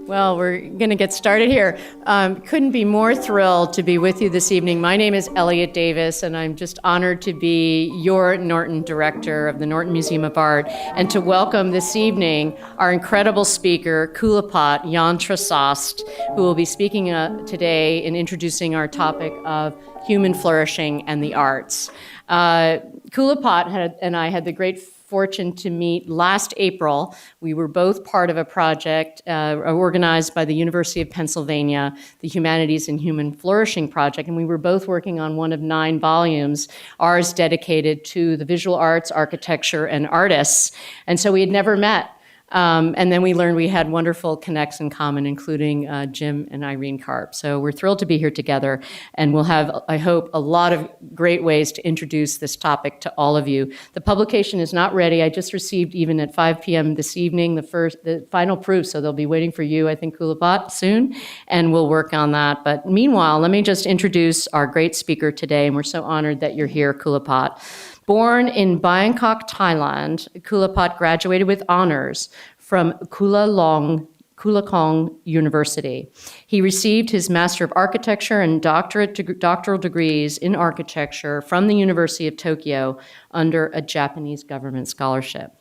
Well, we're going to get started here. Couldn't be more thrilled to be with you this evening. My name is Elliot Davis, and I'm just honored to be your Norton Director of the Norton Museum of Art, and to welcome this evening our incredible speaker, Kulapat Yantrasast, who will be speaking today in introducing our topic of human flourishing and the arts. Kulapat and I had the great fortune to meet last April. We were both part of a project organized by the University of Pennsylvania, the Humanities and Human Flourishing Project, and we were both working on one of 9 volumes, ours dedicated to the visual arts, architecture, and artists. And so we had never met. And then we learned we had wonderful connects in common, including Jim and Irene Karp. So we're thrilled to be here together, and we'll have, I hope, a lot of great ways to introduce this topic to all of you. The publication is not ready. I just received, even at 5 p.m. this evening, the final proof, so they'll be waiting for you, I think, Kulapat, soon, and we'll work on that. But meanwhile, let me just introduce our great speaker today, and we're so honored that you're here, Kulapat. Born in Bangkok, Thailand, Kulapat graduated with honors from Chulalongkorn University. He received his Master of Architecture and doctoral degrees in architecture from the University of Tokyo under a Japanese government scholarship.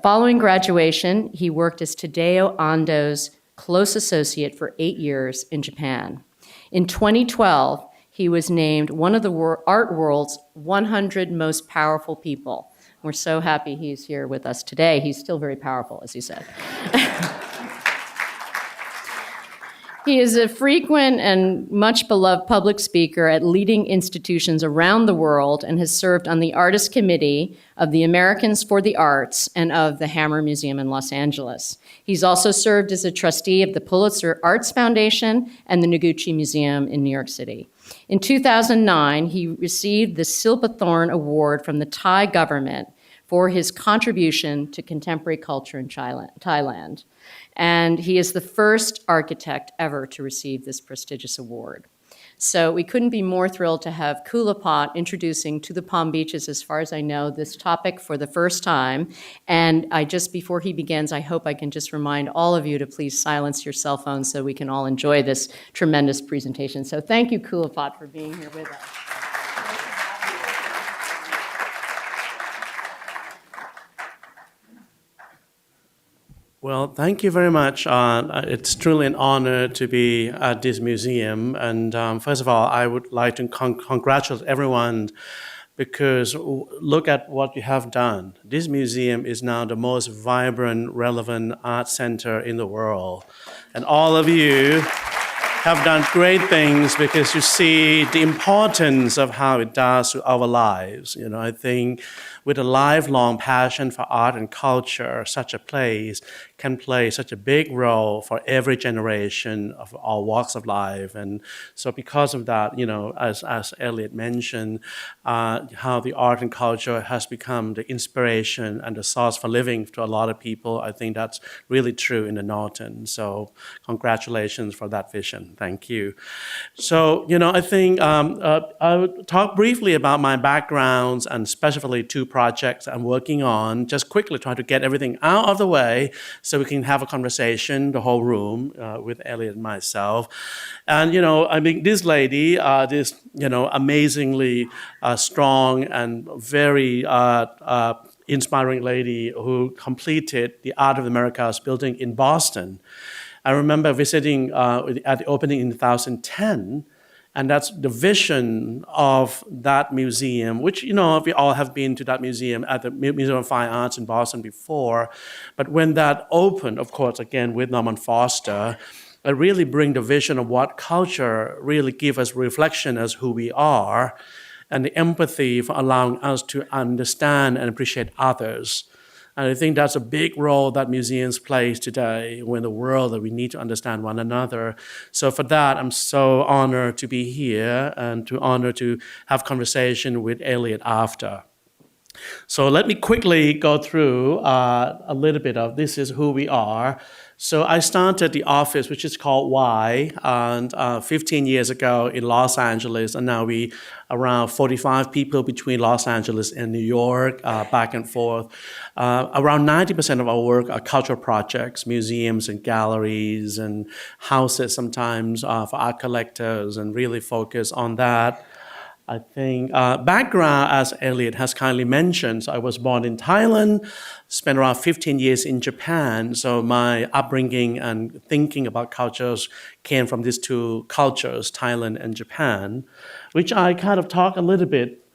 Following graduation, he worked as Tadao Ando's close associate for 8 years in Japan. In 2012, he was named one of the art world's 100 most powerful people. We're so happy he's here with us today. He's still very powerful, as he said. He is a frequent and much beloved public speaker at leading institutions around the world and has served on the Artist Committee of the Americans for the Arts and of the Hammer Museum in Los Angeles. He's also served as a trustee of the Pulitzer Arts Foundation and the Noguchi Museum in New York City. In 2009, he received the Silpathorn Award from the Thai government for his contribution to contemporary culture in Thailand. And he is the first architect ever to receive this prestigious award. So we couldn't be more thrilled to have Kulapat introducing to the Palm Beaches, as far as I know, this topic for the first time. And before he begins, I hope I can just remind all of you to please silence your cell phones so we can all enjoy this tremendous presentation. So thank you, Kulapat, for being here with us. Well, thank you very much. It's truly an honor to be at this museum. And first of all, I would like to congratulate everyone, because look at what you have done. This museum is now the most vibrant, relevant art center in the world. And all of you have done great things, because you see the importance of how it does to our lives. You know, I think with a lifelong passion for art and culture, such a place can play such a big role for every generation of all walks of life. And so because of that, you know, as Elliot mentioned, how the art and culture has become the inspiration and the source for living to a lot of people, I think that's really true in the Norton. So congratulations for that vision. Thank you. So, you know, I think I would talk briefly about my backgrounds and specifically 2 projects I'm working on, just quickly try to get everything out of the way so we can have a conversation, the whole room, with Elliot and myself. And, you know, I mean, this lady, this, you know, amazingly strong and very inspiring lady who completed the Art of the Americas building in Boston. I remember visiting at the opening in 2010, and that's the vision of that museum, which, you know, we all have been to that museum at the Museum of Fine Arts in Boston before. But when that opened, of course, again, with Norman Foster, it really bring the vision of what culture really give us reflection as who we are, and the empathy for allowing us to understand and appreciate others. And I think that's a big role that museums play today in the world, that we need to understand one another. So for that, I'm so honored to be here and honored to have conversation with Elliot after. So let me quickly go through a little bit of this is who we are. So I started the office, which is called Y, and 15 years ago in Los Angeles, and now we around 45 people between Los Angeles and New York, back and forth. Around 90% of our work are cultural projects, museums and galleries and houses sometimes for art collectors, and really focus on that. I think background, as Elliot has kindly mentioned, so I was born in Thailand, spent around 15 years in Japan. So my upbringing and thinking about cultures came from these two cultures, Thailand and Japan, which I kind of talk a little bit.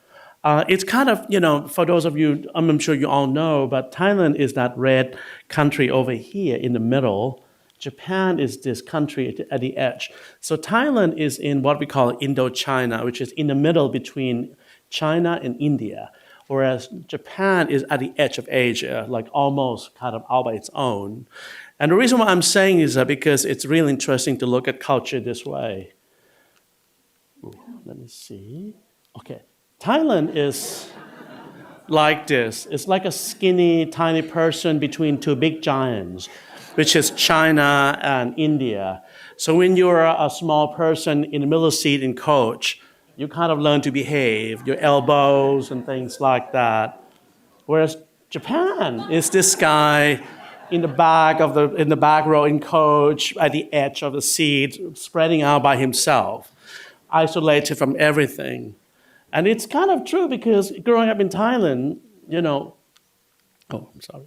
It's kind of, for those of you, I'm sure you all know, but Thailand is that red country over here in the middle. Japan is this country at the edge. So Thailand is in what we call Indochina, which is in the middle between China and India, whereas Japan is at the edge of Asia, like almost kind of all by its own. And the reason why I'm saying is that because it's really interesting to look at culture this way. Ooh, let me see. Okay, Thailand is like this. It's like a skinny, tiny person between two big giants, which is China and India. So when you're a small person in the middle seat in coach, you kind of learn to behave, your elbows and things like that. Whereas Japan is this guy in the back row in coach, at the edge of the seat, spreading out by himself, isolated from everything. And it's kind of true because growing up in Thailand, I'm sorry.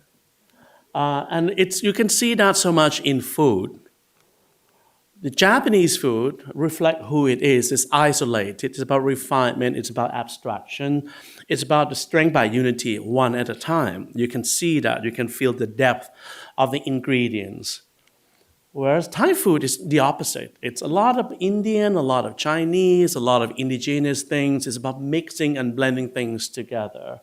And you can see that so much in food. The Japanese food reflects who it is. It's isolated. It's about refinement. It's about abstraction. It's about the strength by unity, one at a time. You can see that. You can feel the depth of the ingredients. Whereas Thai food is the opposite. It's a lot of Indian, a lot of Chinese, a lot of indigenous things. It's about mixing and blending things together.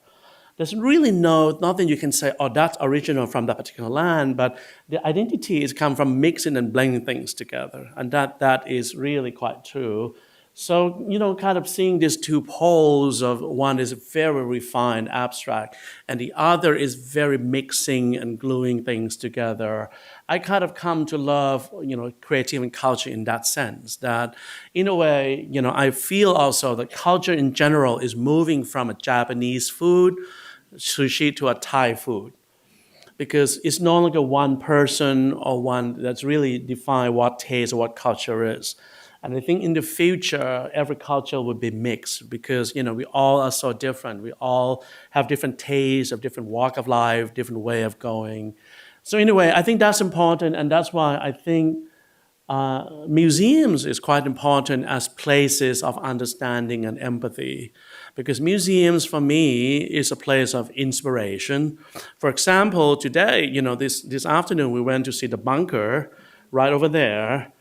There's really nothing you can say, oh, that's original from that particular land, but the identity is come from mixing and blending things together, and that is really quite true. So, kind of seeing these two poles of one is very refined, abstract, and the other is very mixing and gluing things together. I kind of come to love, creative and culture in that sense, that in a way, I feel also that culture in general is moving from a Japanese food, sushi, to a Thai food, because it's no longer one person or one that's really defined what taste or what culture is. And I think in the future, every culture will be mixed because, we all are so different. We all have different tastes, of different walk of life, different way of going. So anyway, I think that's important, and that's why I think museums is quite important as places of understanding and empathy, because museums for me is a place of inspiration. For example, today, this afternoon we went to see the bunker right over there.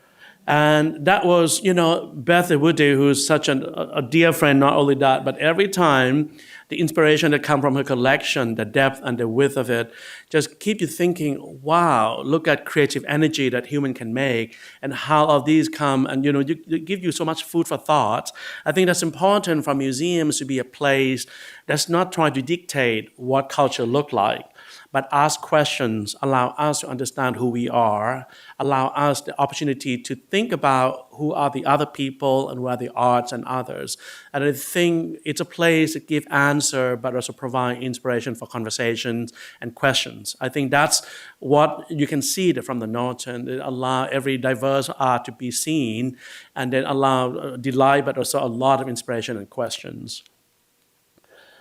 And that was, Beth Woody, who's such a dear friend, not only that, but every time the inspiration that comes from her collection, the depth and the width of it, just keep you thinking, wow, look at creative energy that human can make and how all of these come and, you give you so much food for thought. I think that's important for museums to be a place that's not trying to dictate what culture look like, but ask questions, allow us to understand who we are, allow us the opportunity to think about who are the other people and who are the arts and others. And I think it's a place that gives answer, but also provide inspiration for conversations and questions. I think that's what you can see from the Norton. It allow every diverse art to be seen, and then allow delight, but also a lot of inspiration and questions.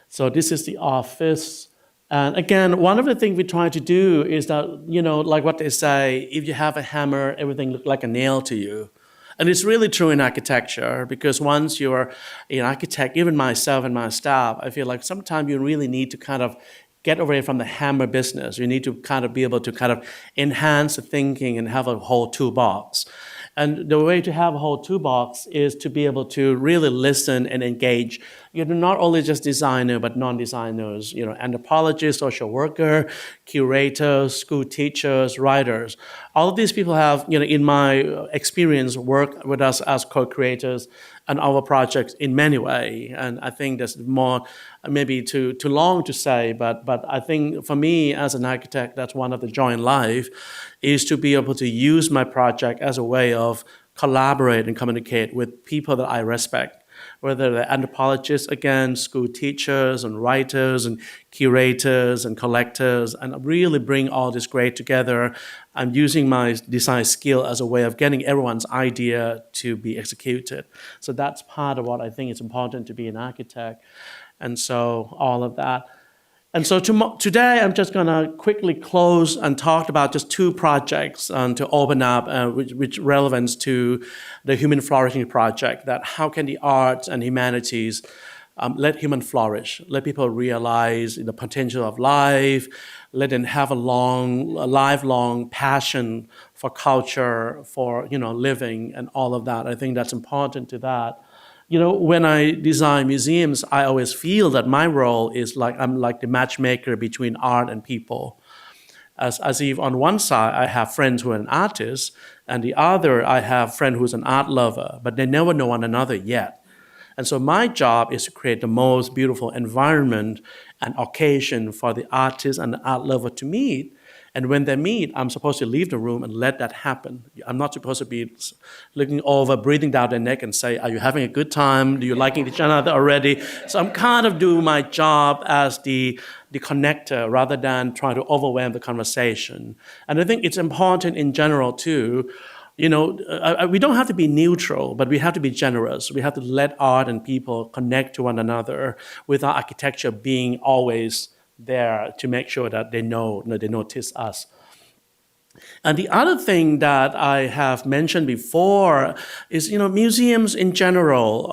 So this is the office. And again, one of the things we try to do is that, like what they say, if you have a hammer, everything looks like a nail to you. And it's really true in architecture, because once you're an architect, even myself and my staff, I feel like sometimes you really need to kind of get away from the hammer business. You need to kind of be able to kind of enhance the thinking and have a whole toolbox. And the way to have a whole toolbox is to be able to really listen and engage, not only just designer, but non-designers, anthropologists, social worker, curators, school teachers, writers. All of these people have, in my experience, worked with us as co-creators and our projects in many ways. And I think there's more, maybe too long to say, but I think for me as an architect, that's one of the joy in life, is to be able to use my project as a way of collaborate and communicate with people that I respect, whether they're anthropologists, again, school teachers and writers and curators and collectors, and really bring all this great together. I'm using my design skill as a way of getting everyone's idea to be executed. So that's part of what I think is important to be an architect. And so all of that. And so today, I'm just going to quickly close and talk about just two projects to open up, which relevance to the Human Flourishing project, that how can the arts and humanities let human flourish, let people realize the potential of life, let them have a lifelong passion for culture, for living and all of that. I think that's important to that. When I design museums, I always feel that my role is I'm like the matchmaker between art and people. As if on one side, I have friends who are an artist, and the other, I have a friend who's an art lover, but they never know one another yet. And so my job is to create the most beautiful environment and occasion for the artist and the art lover to meet. And when they meet, I'm supposed to leave the room and let that happen. I'm not supposed to be looking over, breathing down their neck and say, are you having a good time? Do you liking each other already? So I'm kind of doing my job as the connector rather than trying to overwhelm the conversation. And I think it's important in general too, we don't have to be neutral, but we have to be generous. We have to let art and people connect to one another without architecture being always there to make sure that they notice us. And the other thing that I have mentioned before is, museums in general,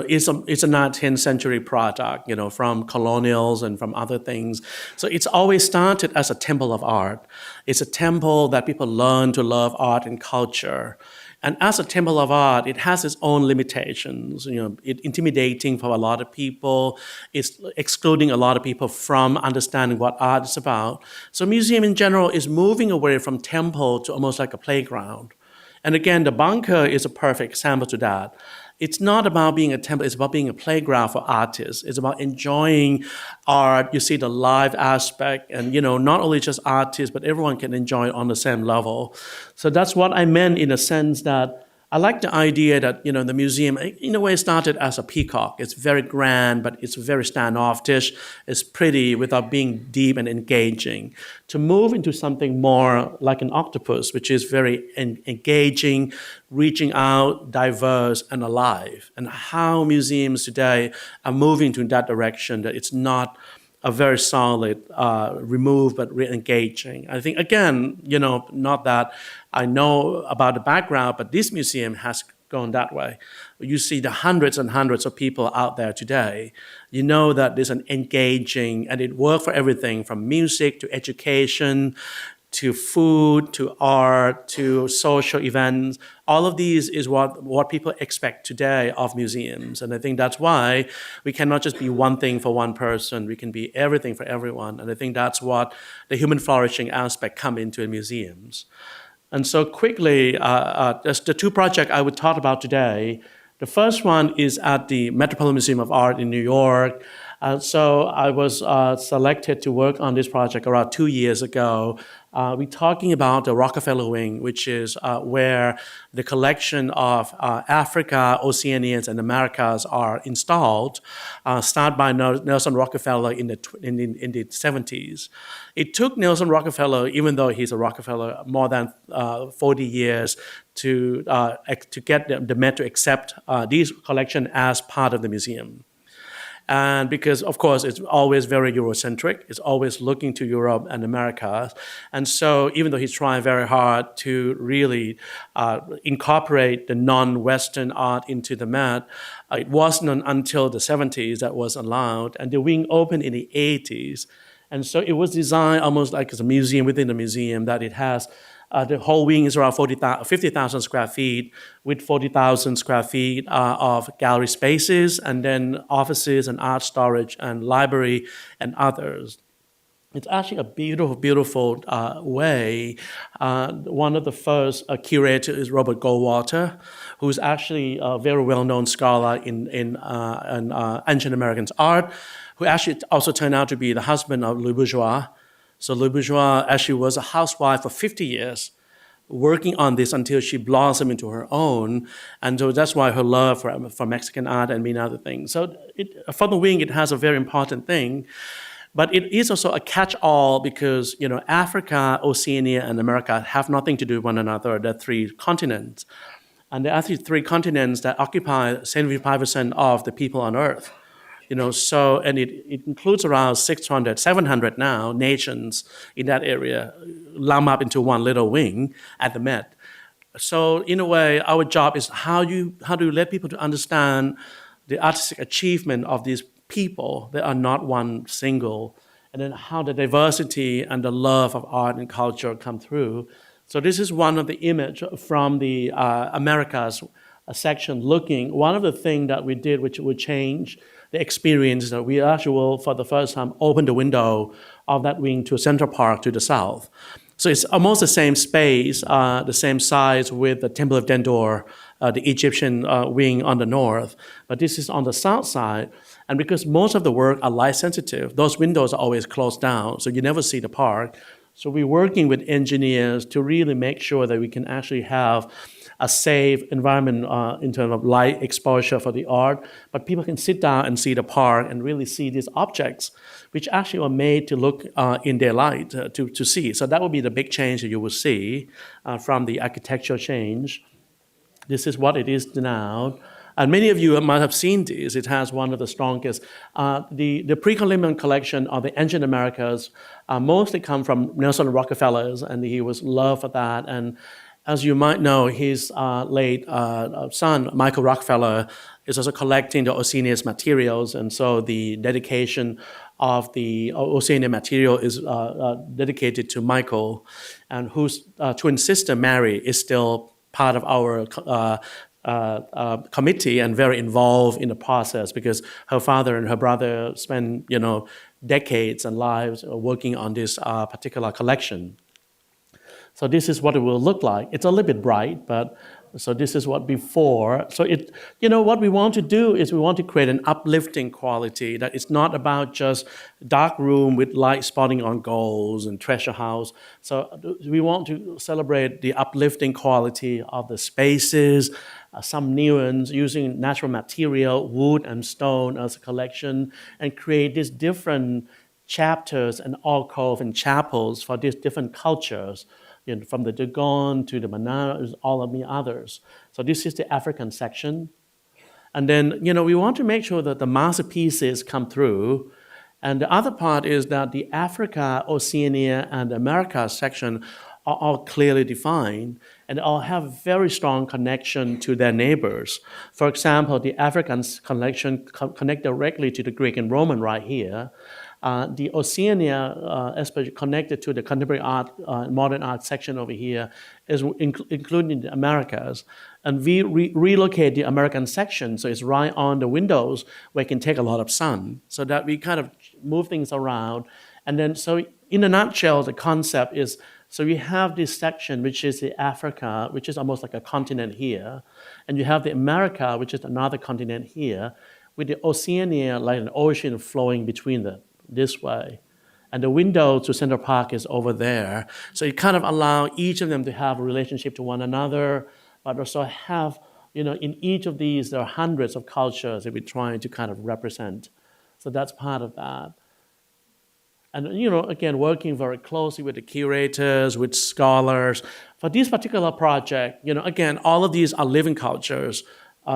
it's a 19th century product, from colonials and from other things. So it's always started as a temple of art. It's a temple that people learn to love art and culture. And as a temple of art, it has its own limitations. It's intimidating for a lot of people. It's excluding a lot of people from understanding what art is about. So museum in general is moving away from temple to almost like a playground. And again, the bunker is a perfect example to that. It's not about being a temple, it's about being a playground for artists. It's about enjoying art. You see the live aspect, and not only just artists, but everyone can enjoy it on the same level. So that's what I meant in a sense that I like the idea that, the museum, in a way, started as a peacock. It's very grand, but it's very standoffish. It's pretty without being deep and engaging. To move into something more like an octopus, which is very engaging, reaching out, diverse, and alive. And how museums today are moving to that direction, that it's not a very solid remove, but re-engaging. I think, again, not that I know about the background, but this museum has gone that way. You see the hundreds and hundreds of people out there today. You know that there's an engaging, and it works for everything from music to education, to food, to art, to social events. All of these is what people expect today of museums. And I think that's why we cannot just be one thing for one person. We can be everything for everyone. And I think that's what the human flourishing aspect come into in museums. And so quickly, just the two projects I would talk about today. The first one is at the Metropolitan Museum of Art in New York. So I was selected to work on this project around 2 years ago. We're talking about the Rockefeller Wing, which is where the collection of Africa, Oceanias, and Americas are installed, started by Nelson Rockefeller in the 70s. It took Nelson Rockefeller, even though he's a Rockefeller, more than 40 years to get the Met to accept these collection as part of the museum. And because, of course, it's always very Eurocentric, it's always looking to Europe and America. And so even though he's trying very hard to really incorporate the non-Western art into the Met, it wasn't until the 70s that was allowed. And the wing opened in the 80s. And so it was designed almost like as a museum within a museum, that it has The whole wing is around 50,000 square feet with 40,000 square feet of gallery spaces, and then offices and art storage and library and others. It's actually a beautiful, beautiful way. One of the first curators is Robert Goldwater, who's actually a very well-known scholar in ancient American art, who actually also turned out to be the husband of Le Bourgeois. So Le Bourgeois actually was a housewife for 50 years, working on this until she blossomed into her own. And so that's why her love for Mexican art and many other things. So from the wing, it has a very important thing. But it is also a catch-all because, Africa, Oceania, and America have nothing to do with one another. They're three continents. And there are three continents that occupy 75% of the people on Earth. And it includes around 600, 700 now nations in that area, lumped up into one little wing at the Met. So in a way, our job is how do you let people to understand the artistic achievement of these people that are not one single, and then how the diversity and the love of art and culture come through. So this is one of the image from the Americas section looking. One of the things that we did, which would change the experience, that we actually will, for the first time, open the window of that wing to Central Park to the south. So it's almost the same space, the same size with the Temple of Dendur, the Egyptian wing on the north, but this is on the south side. And because most of the work are light sensitive, those windows are always closed down, so you never see the park. So we're working with engineers to really make sure that we can actually have a safe environment in terms of light exposure for the art, but people can sit down and see the park and really see these objects, which actually are made to look in daylight to see. So that would be the big change that you will see from the architectural change. This is what it is now. And many of you might have seen this. It has one of the strongest. The pre-Columbian collection of the ancient Americas mostly come from Nelson Rockefeller's, and he was loved for that. And as you might know, his late son, Michael Rockefeller, is also collecting the Oceania's materials. And so the dedication of the Oceania material is dedicated to Michael, and whose twin sister, Mary, is still part of our committee and very involved in the process because her father and her brother spent, decades and lives working on this particular collection. So this is what it will look like. It's a little bit bright, but so this is what before. So what we want to do is we want to create an uplifting quality that it's not about just dark room with light spotting on goals and treasure house. So we want to celebrate the uplifting quality of the spaces, some nuance using natural material, wood and stone as a collection, and create these different chapters and alcove and chapels for these different cultures. From the Dogon to the Manaus, all of the others. So this is the African section. And then, we want to make sure that the masterpieces come through. And the other part is that the Africa, Oceania, and America section are all clearly defined and all have very strong connection to their neighbors. For example, the African collection connect directly to the Greek and Roman right here. The Oceania, especially connected to the contemporary art, modern art section over here, is including the Americas. And we relocate the American section, so it's right on the windows where it can take a lot of sun, so that we kind of move things around. And then, so in a nutshell, the concept is, so you have this section, which is the Africa, which is almost like a continent here, and you have the America, which is another continent here, with the Oceania like an ocean flowing between them this way. And the window to Central Park is over there. So it kind of allows each of them to have a relationship to one another, but also have, in each of these, there are hundreds of cultures that we're trying to kind of represent. So that's part of that. And, again, working very closely with the curators, with scholars. For this particular project, again, all of these are living cultures.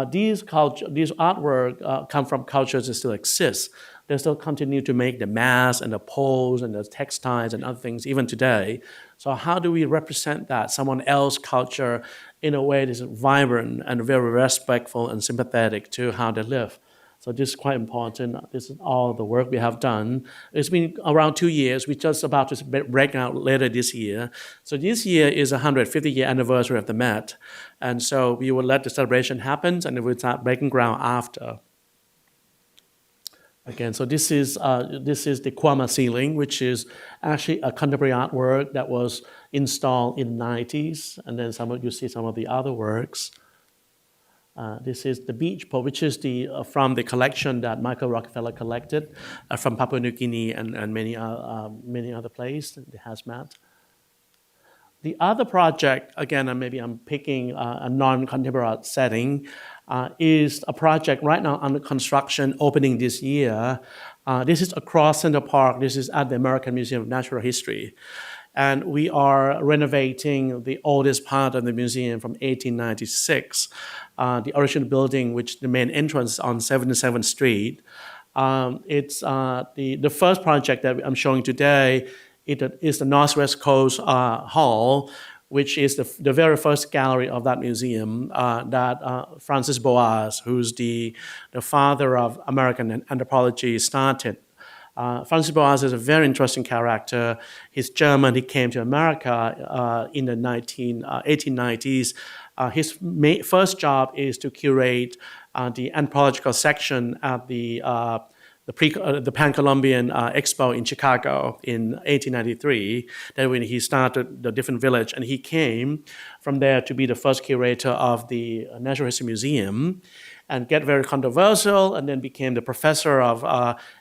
These artwork come from cultures that still exist. They still continue to make the masks and the poles and the textiles and other things even today. So how do we represent that, someone else's culture, in a way that is vibrant and very respectful and sympathetic to how they live? So this is quite important. This is all the work we have done. It's been around 2 years. We're just about to break out later this year. So this year is 150-year anniversary of the Met. And so we will let the celebration happen, and we'll start breaking ground after. Again, so this is the Kwama ceiling, which is actually a contemporary artwork that was installed in the 90s. And then you see some of the other works. This is the beach pole, which is from the collection that Michael Rockefeller collected from Papua New Guinea and many other places, the hazmat. The other project, again, and maybe I'm picking a non-contemporary art setting, is a project right now under construction, opening this year. This is across Central Park. This is at the American Museum of Natural History. And we are renovating the oldest part of the museum from 1896. The original building, which the main entrance on 77th Street. It's the first project that I'm showing today. It is the Northwest Coast Hall, which is the very first gallery of that museum that Francis Boas, who's the father of American anthropology, started. Francis Boas is a very interesting character. He's German. He came to America in the 1890s. His first job is to curate the anthropological section at the Pan-Columbian Expo in Chicago in 1893. Then when he started the different village, and he came from there to be the first curator of the Natural History Museum, and get very controversial, and then became the professor of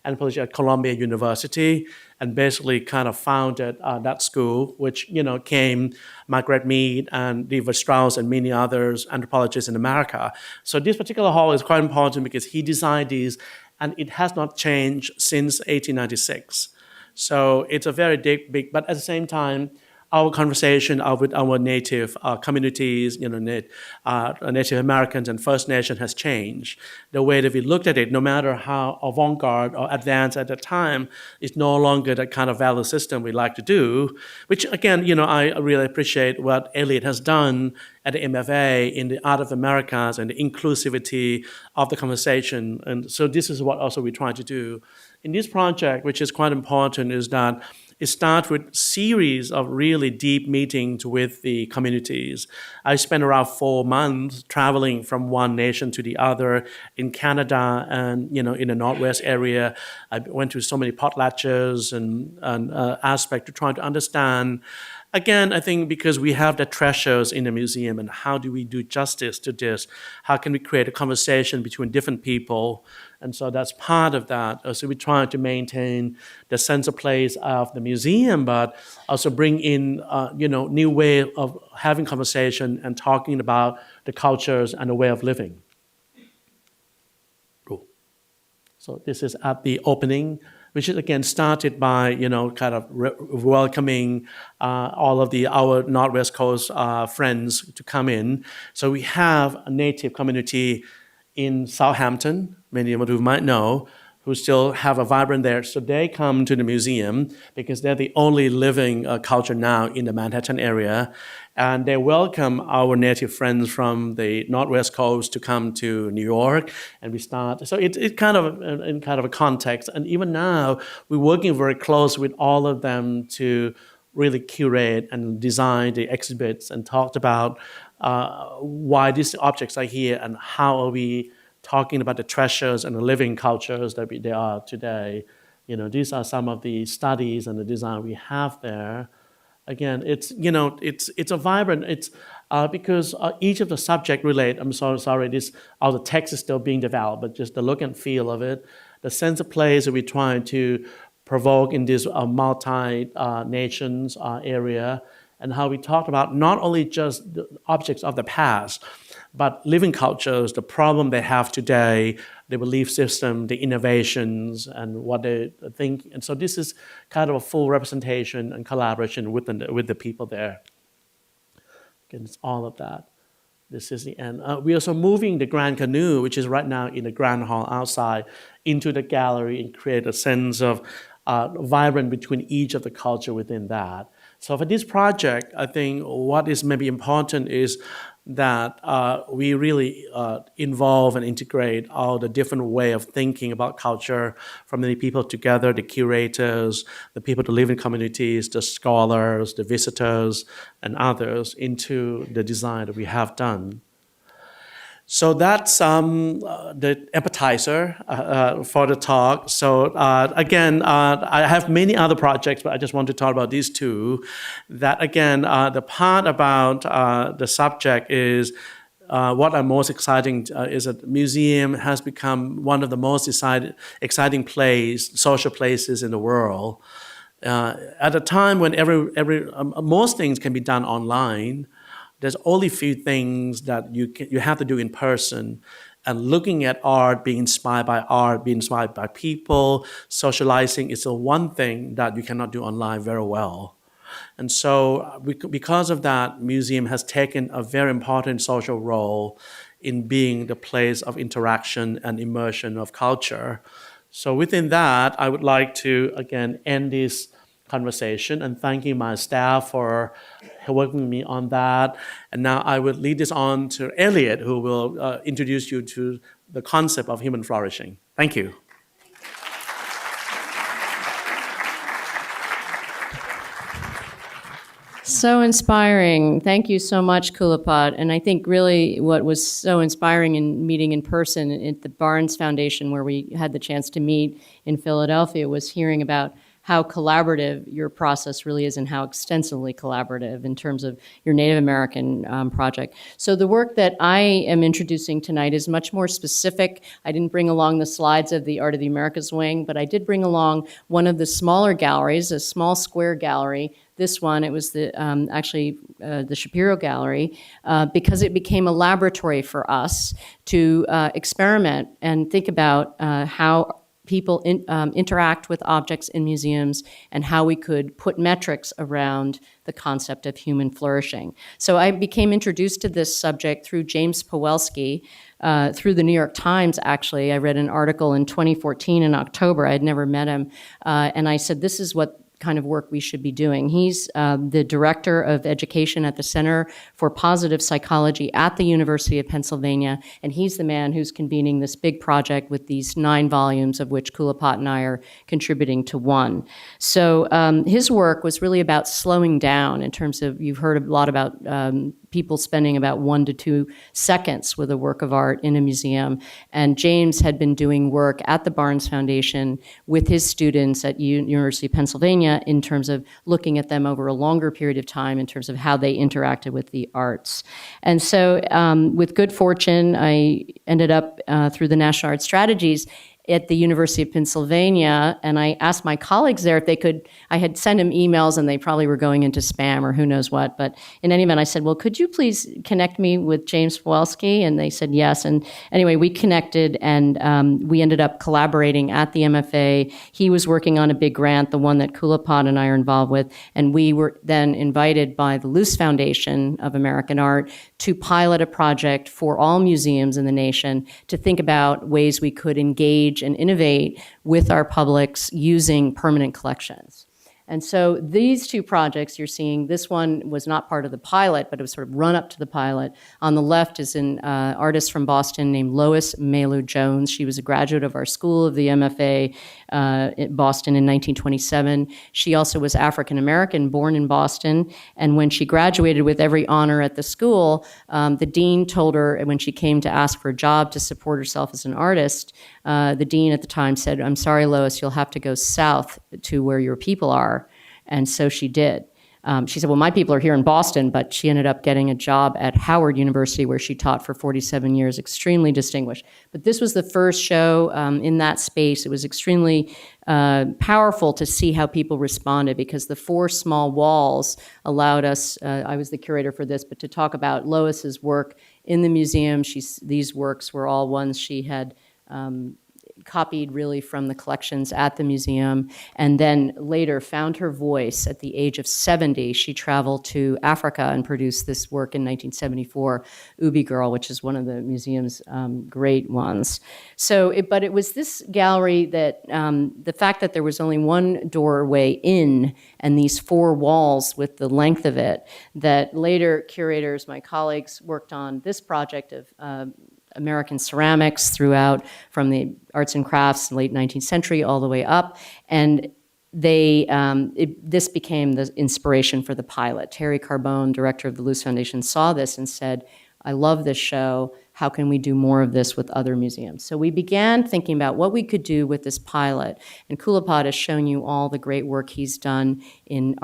anthropology at Columbia University, and basically kind of founded that school, which came Margaret Mead and Levi Strauss and many others anthropologists in America. So this particular hall is quite important because he designed these, and it has not changed since 1896. So it's a very big, but at the same time, our conversation with our native communities, Native Americans and First Nation has changed. The way that we looked at it, no matter how avant-garde or advanced at the time, is no longer the kind of value system we like to do, which again, I really appreciate what Elliot has done at the MFA in the Art of Americas and the inclusivity of the conversation. And so this is what also we try to do. In this project, which is quite important, is that it starts with a series of really deep meetings with the communities. I spent around 4 months traveling from one nation to the other in Canada and in the Northwest area. I went to so many potlatches and aspects to try to understand. Again, I think because we have the treasures in the museum, and how do we do justice to this? How can we create a conversation between different people? And so that's part of that. So we try to maintain the sense of place of the museum, but also bring in, new way of having conversation and talking about the cultures and the way of living. Cool. So this is at the opening, which is again started by kind of welcoming all of our Northwest Coast friends to come in. So we have a native community in Southampton, many of you might know, who still have a vibrant there. So they come to the museum because they're the only living culture now in the Manhattan area. And they welcome our native friends from the Northwest Coast to come to New York. And we start, so it's kind of in kind of a context. And even now, we're working very close with all of them to really curate and design the exhibits and talked about why these objects are here and how are we talking about the treasures and the living cultures that they are today. These are some of the studies and the design we have there. Again, it's a vibrant. It's because each of the subject relate. I'm sorry. All the text is still being developed, but just the look and feel of it, the sense of place that we're trying to provoke in this multi-nations area, and how we talked about not only just the objects of the past, but living cultures, the problem they have today, the belief system, the innovations, and what they think. And so this is kind of a full representation and collaboration with the people there. Again, it's all of that. This is the end. We're also moving the Grand Canoe, which is right now in the Grand Hall outside, into the gallery and create a sense of vibrant between each of the culture within that. So for this project, I think what is maybe important is that we really involve and integrate all the different way of thinking about culture from many people together, the curators, the people who live in communities, the scholars, the visitors, and others into the design that we have done. So that's the appetizer for the talk. So again, I have many other projects, but I just want to talk about these two. That again, the part about the subject is what I'm most exciting is that the museum has become one of the most exciting social places in the world. At a time when most things can be done online, there's only few things that you have to do in person. And looking at art, being inspired by people, socializing is the one thing that you cannot do online very well. And so because of that, museum has taken a very important social role in being the place of interaction and immersion of culture. So within that, I would like to, again, end this conversation and thanking my staff for working with me on that. And now I will lead this on to Elliot, who will introduce you to the concept of human flourishing. Thank you. So inspiring. Thank you so much, Kulapat. And I think really what was so inspiring in meeting in person at the Barnes Foundation, where we had the chance to meet in Philadelphia, was hearing about how collaborative your process really is and how extensively collaborative in terms of your Native American project. So the work that I am introducing tonight is much more specific. I didn't bring along the slides of the Art of the Americas wing, but I did bring along one of the smaller galleries, a small square gallery. This one, it was the the Shapiro Gallery, because it became a laboratory for us to experiment and think about how people interact with objects in museums and how we could put metrics around the concept of human flourishing. So I became introduced to this subject through James Pawelski, through the New York Times, actually. I read an article in 2014 in October. I had never met him. And I said, this is what kind of work we should be doing. He's the director of education at the Center for Positive Psychology at the University of Pennsylvania, and he's the man who's convening this big project with these 9 volumes, of which Kulapat and I are contributing to 1. So his work was really about slowing down in terms of, you've heard a lot about people spending about 1 to 2 seconds with a work of art in a museum. And James had been doing work at the Barnes Foundation with his students at University of Pennsylvania in terms of looking at them over a longer period of time in terms of how they interacted with the arts. And so with good fortune, I ended up through the National Art Strategies at the University of Pennsylvania, and I asked my colleagues there if they could, I had sent them emails and they probably were going into spam or who knows what, but in any event, I said, well, could you please connect me with James Pawelski? And they said yes, and anyway, we connected and we ended up collaborating at the MFA. He was working on a big grant, the one that Kulapat and I are involved with, and we were then invited by the Luce Foundation of American Art to pilot a project for all museums in the nation to think about ways we could engage and innovate with our publics using permanent collections. And so these 2 projects you're seeing, this one was not part of the pilot, but it was sort of run up to the pilot. On the left is an artist from Boston named Lois Mailou Jones. She was a graduate of our school of the MFA in Boston in 1927. She also was African-American, born in Boston. And when she graduated with every honor at the school, the dean told her when she came to ask for a job to support herself as an artist, the dean at the time said, I'm sorry, Lois, you'll have to go south to where your people are. And so she did. She said, well, my people are here in Boston, but she ended up getting a job at Howard University where she taught for 47 years, extremely distinguished. But this was the first show in that space. It was extremely powerful to see how people responded because the 4 small walls allowed us, I was the curator for this, but to talk about Lois's work in the museum. These works were all ones she had copied really from the collections at the museum, and then later found her voice at the age of 70. She traveled to Africa and produced this work in 1974, Ubi Girl, which is one of the museum's great ones. But it was this gallery that the fact that there was only one doorway in and these four walls with the length of it, that later curators, my colleagues, worked on this project of American ceramics throughout, from the arts and crafts, late 19th century, all the way up. And this became the inspiration for the pilot. Terry Carbone, director of the Luce Foundation, saw this and said, I love this show. How can we do more of this with other museums? So we began thinking about what we could do with this pilot. And Kulapat has shown you all the great work he's done in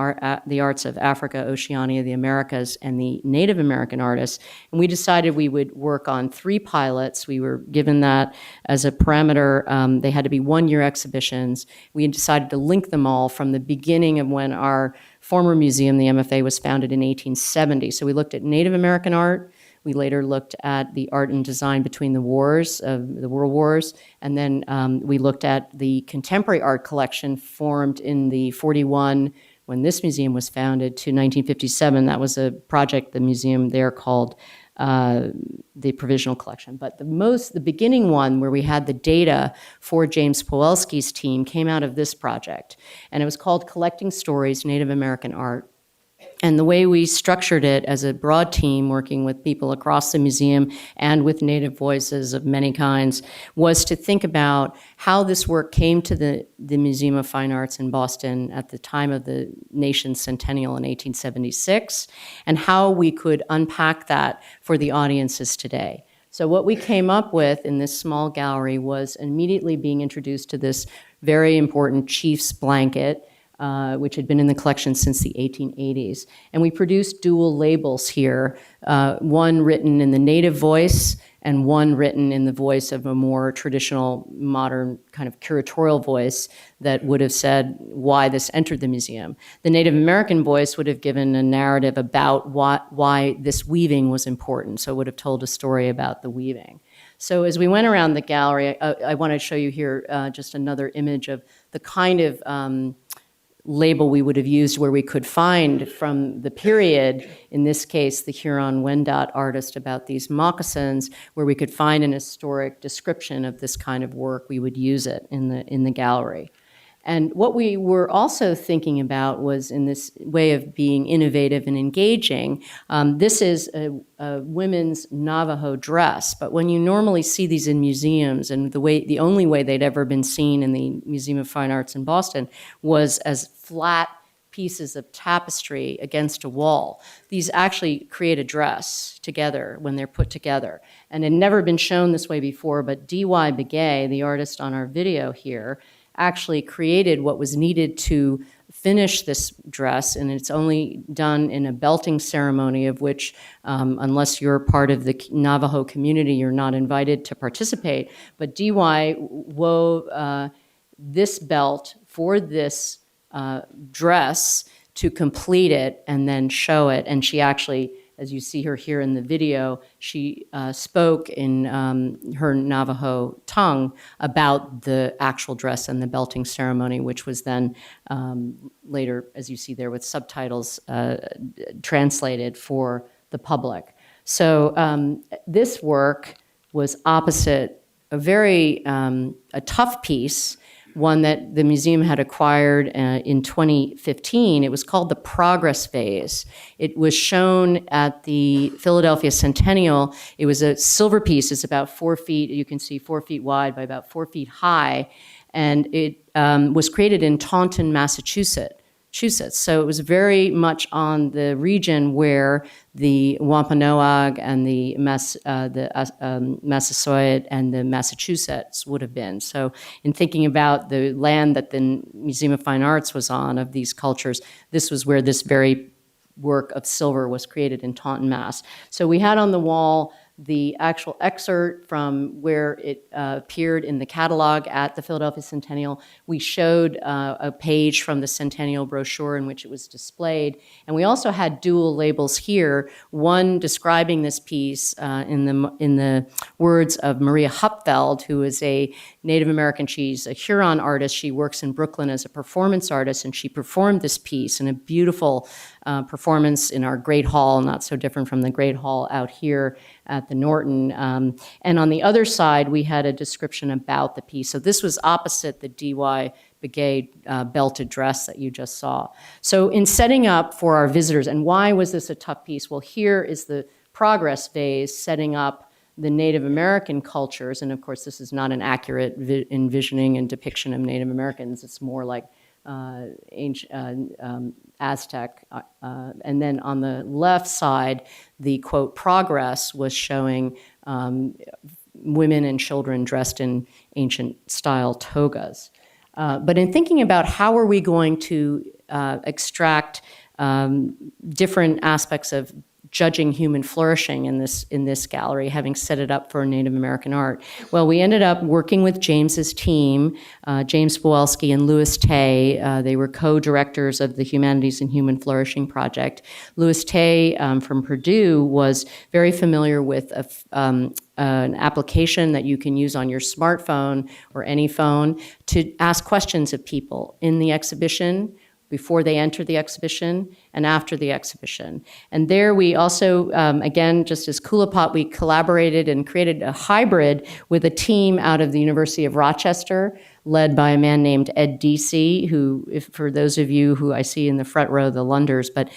the arts of Africa, Oceania, the Americas, and the Native American artists. And we decided we would work on 3 pilots. We were given that as a parameter. They had to be one-year exhibitions. We decided to link them all from the beginning of when our former museum, the MFA, was founded in 1870. So we looked at Native American art. We later looked at the art and design between the wars, the World Wars, and then we looked at the contemporary art collection formed in the 41, when this museum was founded, to 1957. That was a project the museum there called the Provisional Collection. But the beginning one, where we had the data for James Powelski's team, came out of this project. And it was called Collecting Stories, Native American Art. And the way we structured it as a broad team working with people across the museum and with Native voices of many kinds was to think about how this work came to the Museum of Fine Arts in Boston at the time of the nation's centennial in 1876, and how we could unpack that for the audiences today. So what we came up with in this small gallery was immediately being introduced to this very important chief's blanket, which had been in the collection since the 1880s. And we produced dual labels here, one written in the native voice and one written in the voice of a more traditional, modern kind of curatorial voice that would have said why this entered the museum. The Native American voice would have given a narrative about why this weaving was important, so it would have told a story about the weaving. So as we went around the gallery, I want to show you here just another image of the kind of label we would have used where we could find from the period, in this case, the Huron-Wendat artist, about these moccasins, where we could find an historic description of this kind of work. We would use it in the gallery. And what we were also thinking about was, in this way of being innovative and engaging, this is a women's Navajo dress. But when you normally see these in museums, and the only way they'd ever been seen in the Museum of Fine Arts in Boston was as flat pieces of tapestry against a wall. These actually create a dress together when they're put together. And it had never been shown this way before, but D.Y. Begay, the artist on our video here, actually created what was needed to finish this dress, and it's only done in a belting ceremony, of which, unless you're part of the Navajo community, you're not invited to participate. But D.Y. wove this belt for this dress to complete it and then show it, and she actually, as you see her here in the video, she spoke in her Navajo tongue about the actual dress and the belting ceremony, which was then later, as you see there with subtitles, translated for the public. So this work was opposite a tough piece, one that the museum had acquired in 2015. It was called the Progress Phase. It was shown at the Philadelphia Centennial. It was a silver piece. It's about 4 feet, you can see 4 feet wide by about 4 feet high. And it was created in Taunton, Massachusetts. So it was very much on the region where the Wampanoag and the Massasoit and the Massachusetts would have been. So in thinking about the land that the Museum of Fine Arts was on of these cultures, this was where this very work of silver was created in Taunton, Mass. So we had on the wall the actual excerpt from where it appeared in the catalog at the Philadelphia Centennial. We showed a page from the Centennial brochure in which it was displayed. And we also had dual labels here, one describing this piece in the words of Maria Hupfeld, who is a Native American. She's a Huron artist. She works in Brooklyn as a performance artist, and she performed this piece in a beautiful performance in our Great Hall, not so different from the Great Hall out here at the Norton. And on the other side, we had a description about the piece. So this was opposite the D.Y. Begay belted dress that you just saw. So in setting up for our visitors, and why was this a tough piece? Well, here is the progress phase, setting up the Native American cultures. And of course, this is not an accurate envisioning and depiction of Native Americans. It's more like ancient Aztec. And then on the left side, the quote progress was showing women and children dressed in ancient style togas. But in thinking about how are we going to extract different aspects of judging human flourishing in this gallery, having set it up for Native American art. Well, we ended up working with James's team, James Boelski and Louis Tay. They were co-directors of the Humanities and Human Flourishing Project. Louis Tay from Purdue was very familiar with an application that you can use on your smartphone or any phone to ask questions of people in the exhibition, before they enter the exhibition, and after the exhibition. And there we also, again, just as Kulapat, we collaborated and created a hybrid with a team out of the University of Rochester, led by a man named Ed Deasy, who, for those of you who I see in the front row, the Lunders, but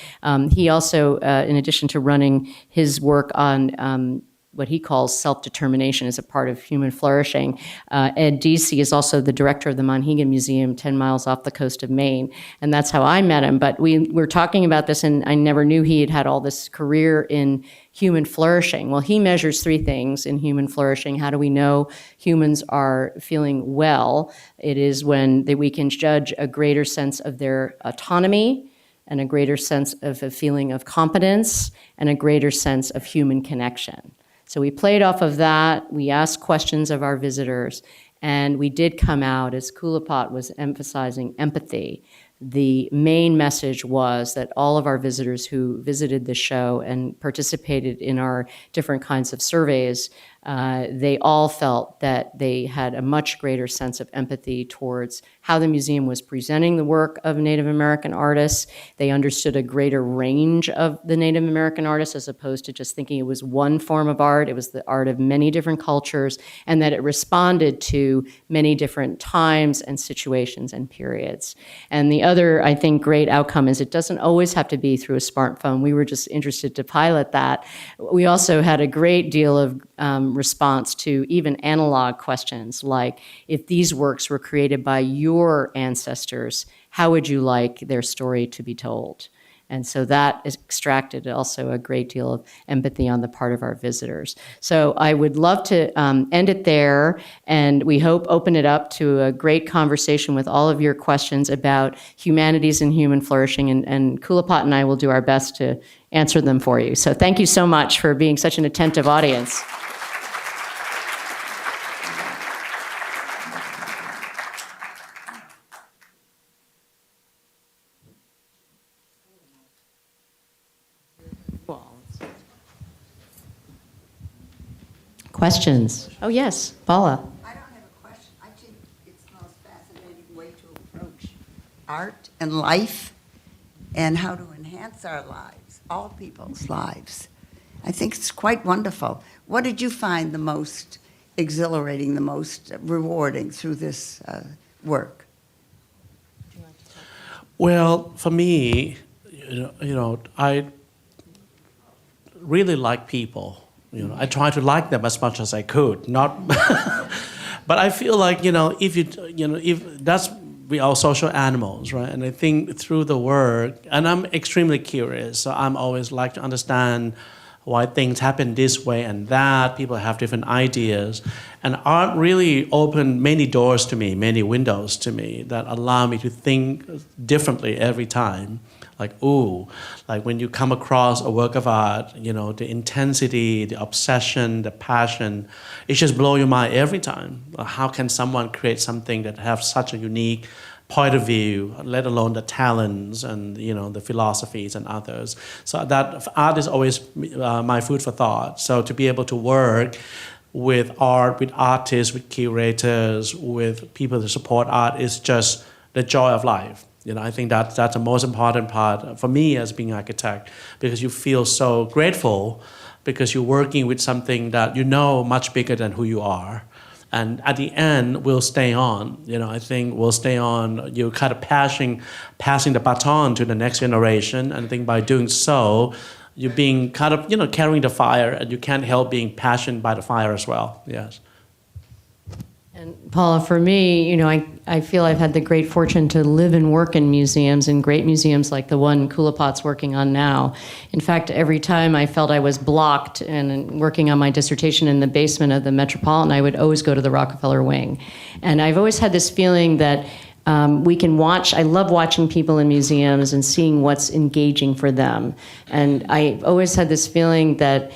he also, in addition to running his work on what he calls self-determination as a part of human flourishing. Ed Deasy is also the director of the Monhegan Museum 10 miles off the coast of Maine, and that's how I met him. But we were talking about this, and I never knew he had had all this career in human flourishing. Well, he measures three things in human flourishing. How do we know humans are feeling well? It is when we can judge a greater sense of their autonomy, and a greater sense of a feeling of competence, and a greater sense of human connection. So we played off of that, we asked questions of our visitors, and we did come out, as Kulapat was emphasizing, empathy. The main message was that all of our visitors who visited the show and participated in our different kinds of surveys, they all felt that they had a much greater sense of empathy towards how the museum was presenting the work of Native American artists. They understood a greater range of the Native American artists as opposed to just thinking it was one form of art. It was the art of many different cultures, and that it responded to many different times and situations and periods. And the other, I think, great outcome is it doesn't always have to be through a smartphone. We were just interested to pilot that. We also had a great deal of response to even analog questions like, if these works were created by your ancestors, how would you like their story to be told? And so that extracted also a great deal of empathy on the part of our visitors. So I would love to end it there, and we hope open it up to a great conversation with all of your questions about humanities and human flourishing, and Kulapat and I will do our best to answer them for you. So thank you so much for being such an attentive audience. Questions? Oh, yes, Paula. I don't have a question. I think it's the most fascinating way to approach art and life and how to enhance our lives, all people's lives. I think it's quite wonderful. What did you find the most exhilarating, the most rewarding through this work? Well, for me, I really like people. I try to like them as much as I could. Not, but I feel like if that's, we are social animals, right? And I think through the work, and I'm extremely curious. So I'm always like to understand why things happen this way and that. People have different ideas, and art really opened many doors to me, many windows to me that allow me to think differently every time. like, ooh, like when you come across a work of art, the intensity, the obsession, the passion, it just blows your mind every time. How can someone create something that has such a unique point of view, let alone the talents and the philosophies and others. So that art is always my food for thought. So to be able to work with art, with artists, with curators, with people that support art is just the joy of life. I think that's the most important part for me as being an architect, because you feel so grateful because you're working with something that much bigger than who you are. And at the end, we'll stay on. I think we'll stay on. You're kind of passing the baton to the next generation. And I think by doing so, you're being kind of, carrying the fire, and you can't help being passionate by the fire as well. Yes. And Paula, for me, I feel I've had the great fortune to live and work in museums, and great museums like the one Kulapat's working on now. In fact, every time I felt I was blocked and working on my dissertation in the basement of the Metropolitan, I would always go to the Rockefeller Wing. And I've always had this feeling that we can watch. I love watching people in museums and seeing what's engaging for them. And I've always had this feeling that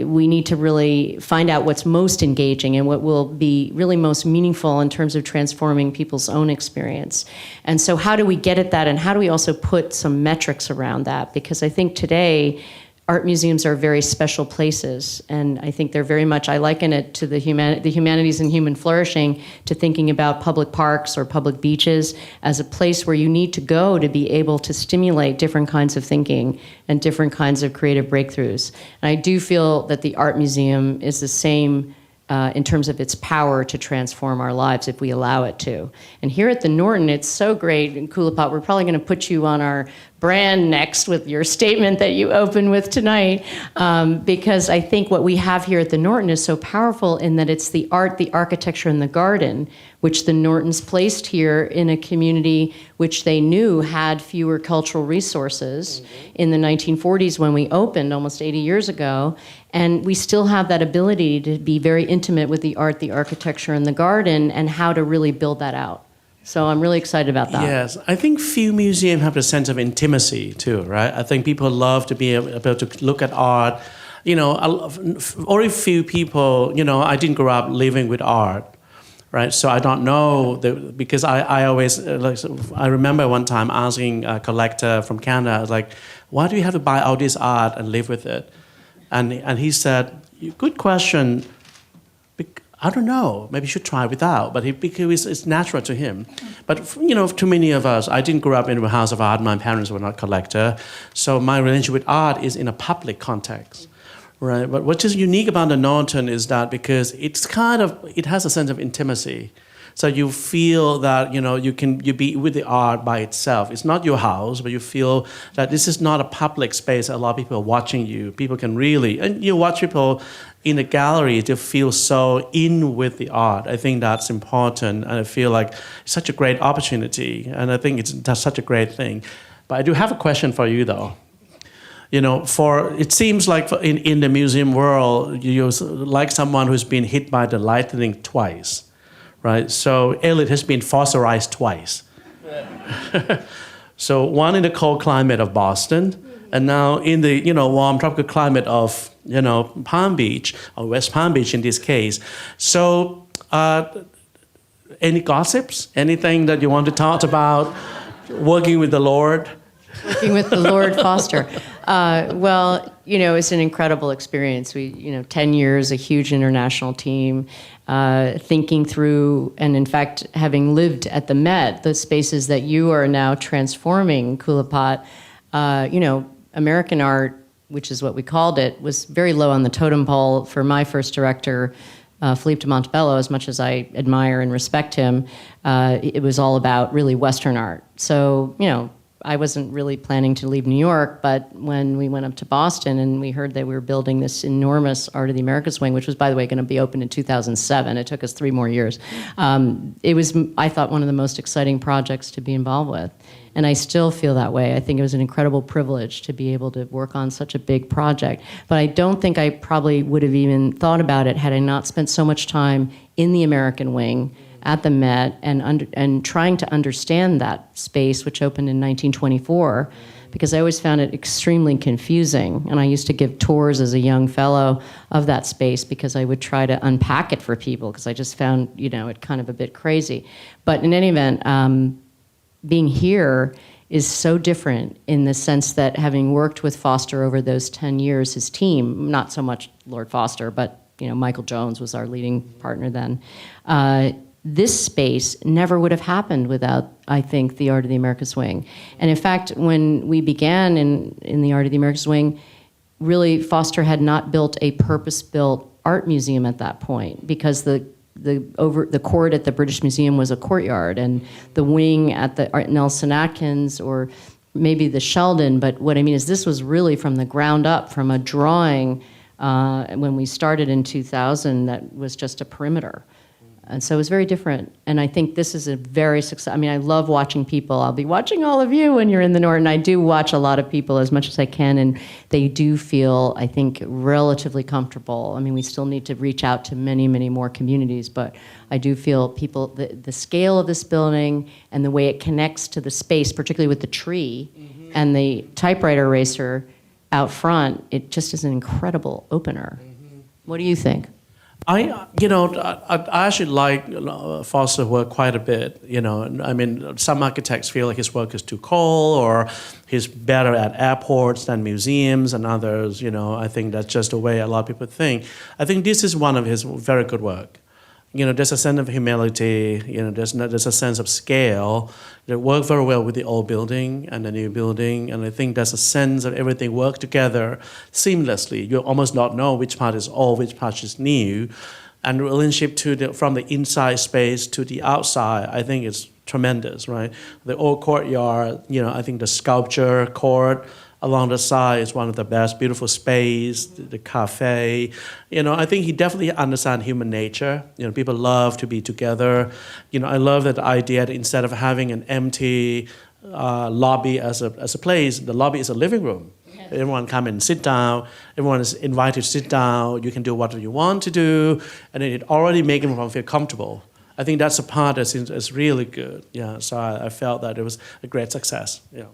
we need to really find out what's most engaging and what will be really most meaningful in terms of transforming people's own experience. And so how do we get at that, and how do we also put some metrics around that? Because I think today art museums are very special places, and I think they're very much, I liken it to the humanities and human flourishing, to thinking about public parks or public beaches as a place where you need to go to be able to stimulate different kinds of thinking and different kinds of creative breakthroughs. And I do feel that the art museum is the same in terms of its power to transform our lives if we allow it to. And here at the Norton, it's so great. And Kulapat, we're probably going to put you on our brand next with your statement that you opened with tonight, because I think what we have here at the Norton is so powerful in that it's the art, the architecture, and the garden, which the Nortons placed here in a community which they knew had fewer cultural resources in the 1940s when we opened almost 80 years ago. And we still have that ability to be very intimate with the art, the architecture, and the garden, and how to really build that out. So I'm really excited about that. Yes, I think few museums have the sense of intimacy too, right? I think people love to be able to look at art. Only few people, I didn't grow up living with art, right? So I don't know, because I always, I remember one time asking a collector from Canada, I was like, why do you have to buy all this art and live with it? And he said, good question. I don't know. Maybe you should try without. But because it's natural to him. But too many of us, I didn't grow up in a house of art. My parents were not collector, so my relationship with art is in a public context, right? But what is unique about the Norton is that because it has a sense of intimacy. So you feel that you be with the art by itself. It's not your house, but you feel that this is not a public space. A lot of people are watching you. People can really, and you watch people in the gallery to feel so in with the art. I think that's important, and I feel like it's such a great opportunity, and I think that's such a great thing. But I do have a question for you, though. It seems like in the museum world, you're like someone who's been hit by the lightning twice. Right, so Elliot has been fossilized twice. So one in the cold climate of Boston, and now in the warm tropical climate of Palm Beach, or West Palm Beach in this case. So any gossips? Anything that you want to talk about working with the Lord? Working with the Lord Foster. Well, it's an incredible experience. We, 10 years, a huge international team, thinking through, and in fact, having lived at the Met, the spaces that you are now transforming, Kulapat, American art, which is what we called it, was very low on the totem pole for my first director, Philippe de Montebello. As much as I admire and respect him, it was all about really Western art. So, I wasn't really planning to leave New York, but when we went up to Boston and we heard that we were building this enormous Art of the Americas wing, which was, by the way, going to be open in 2007. It took us 3 more years. It was, I thought, one of the most exciting projects to be involved with. And I still feel that way. I think it was an incredible privilege to be able to work on such a big project. But I don't think I probably would have even thought about it had I not spent so much time in the American wing at the Met and trying to understand that space, which opened in 1924, because I always found it extremely confusing. And I used to give tours as a young fellow of that space because I would try to unpack it for people because I just found, it kind of a bit crazy. But in any event, being here is so different in the sense that having worked with Foster over those 10 years, his team, not so much Lord Foster, but Michael Jones was our leading partner then. This space never would have happened without, I think, the Art of the Americas Wing. And in fact, when we began in the Art of the Americas Wing, really Foster had not built a purpose-built art museum at that point because the court at the British Museum was a courtyard, and the wing at the Nelson Atkins or maybe the Sheldon. But what I mean is this was really from the ground up, from a drawing when we started in 2000 that was just a perimeter. And so it was very different. And I think this is a very successful. I mean, I love watching people. I'll be watching all of you when you're in the Norton. I do watch a lot of people as much as I can, and they do feel, I think, relatively comfortable. I mean, we still need to reach out to many, many more communities, but I do feel people, the scale of this building and the way it connects to the space, particularly with the tree and the typewriter eraser out front, it just is an incredible opener. What do you think? I actually like Foster's work quite a bit. I mean, some architects feel like his work is too cold, or he's better at airports than museums, and others, I think that's just the way a lot of people think. I think this is one of his very good work. There's a sense of humility. There's a sense of scale that work very well with the old building and the new building, and I think there's a sense of everything work together seamlessly. You almost not know which part is old, which part is new, and the relationship from the inside space to the outside, I think is tremendous, right? The old courtyard, I think the sculpture court along the side is one of the best, beautiful space, the cafe. I think he definitely understands human nature. People love to be together. I love that idea that instead of having an empty lobby as a place, the lobby is a living room. Yes. Everyone come and sit down. Everyone is invited to sit down. You can do whatever you want to do, and it already makes everyone feel comfortable. I think that's a part that's really good. Yeah, so I felt that it was a great success. Yeah.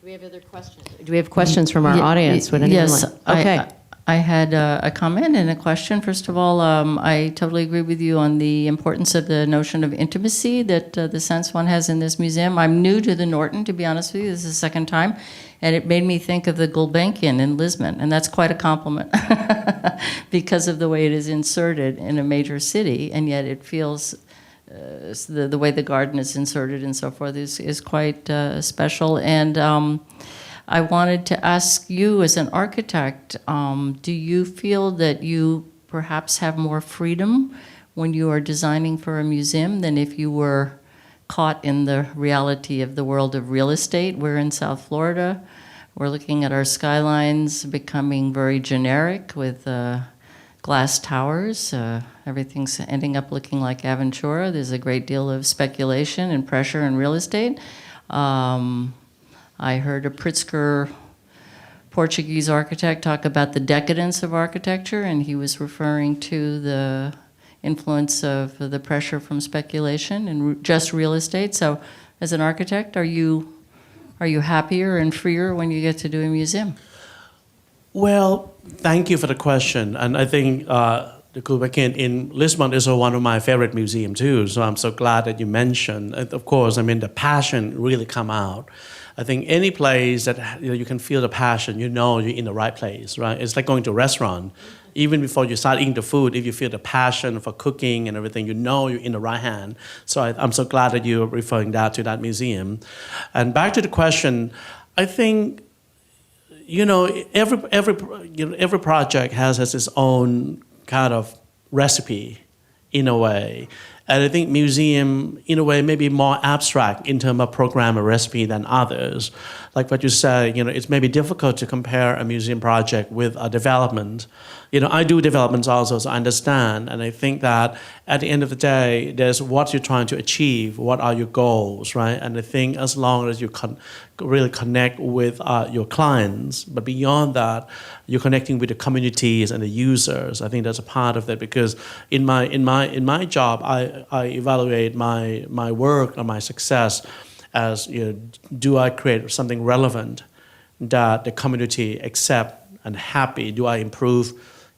Do we have other questions? Do we have questions from our audience? Would anyone yes, like? Okay. I had a comment and a question. First of all, I totally agree with you on the importance of the notion of intimacy that the sense one has in this museum. I'm new to the Norton, to be honest with you. This is the second time. And it made me think of the Gulbenkian in Lisbon. And that's quite a compliment because of the way it is inserted in a major city. And yet it feels... the way the garden is inserted and so forth is quite special. And I wanted to ask you, as an architect, do you feel that you perhaps have more freedom when you are designing for a museum than if you were caught in the reality of the world of real estate? We're in South Florida. We're looking at our skylines becoming very generic with glass towers. Everything's ending up looking like Aventura. There's a great deal of speculation and pressure in real estate. I heard a Pritzker Portuguese architect talk about the decadence of architecture, and he was referring to the influence of the pressure from speculation and just real estate. So as an architect, are you happier and freer when you get to do a museum? Well, thank you for the question. And I think the Gulbenkian in Lisbon is one of my favorite museums too, so I'm so glad that you mentioned. And of course, I mean, the passion really come out. I think any place that you can feel the passion, you're in the right place, right? It's like going to a restaurant. Even before you start eating the food, if you feel the passion for cooking and everything, you're in the right hand. So I'm so glad that you're referring to that museum. And back to the question, I think, every project has its own kind of recipe in a way. And I think museum, in a way, may be more abstract in terms of program or recipe than others. Like what you said, it's maybe difficult to compare a museum project with a development. I do developments also, so I understand. And I think that at the end of the day, there's what you're trying to achieve, what are your goals, right? And I think as long as you really connect with your clients, but beyond that, you're connecting with the communities and the users. I think that's a part of it, because in my job, I evaluate my work or my success as, do I create something relevant that the community accept and happy? Do I improve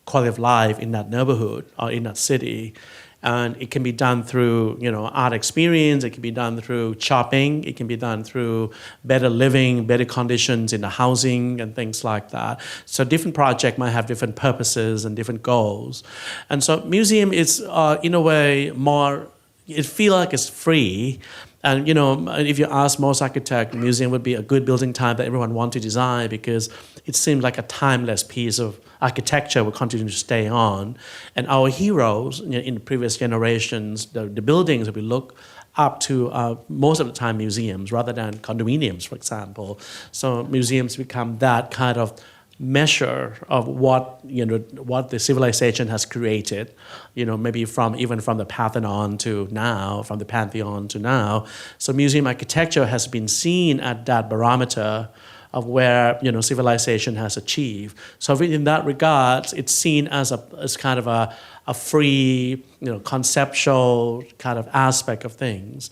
quality of life in that neighborhood or in that city? And it can be done through, art experience. It can be done through shopping. It can be done through better living, better conditions in the housing and things like that. So different projects might have different purposes and different goals. And so museum is, in a way, more, it feels like it's free. And, if you ask most architects, museum would be a good building type that everyone wants to design, because it seems like a timeless piece of architecture will continue to stay on. And our heroes in the previous generations, the buildings that we look up to most of the time museums rather than condominiums, for example. So museums become that kind of measure of what the civilization has created, maybe even from the Parthenon to now, from the Pantheon to now. So museum architecture has been seen at that barometer of where civilization has achieved. So in that regard, it's seen as kind of a free, conceptual kind of aspect of things.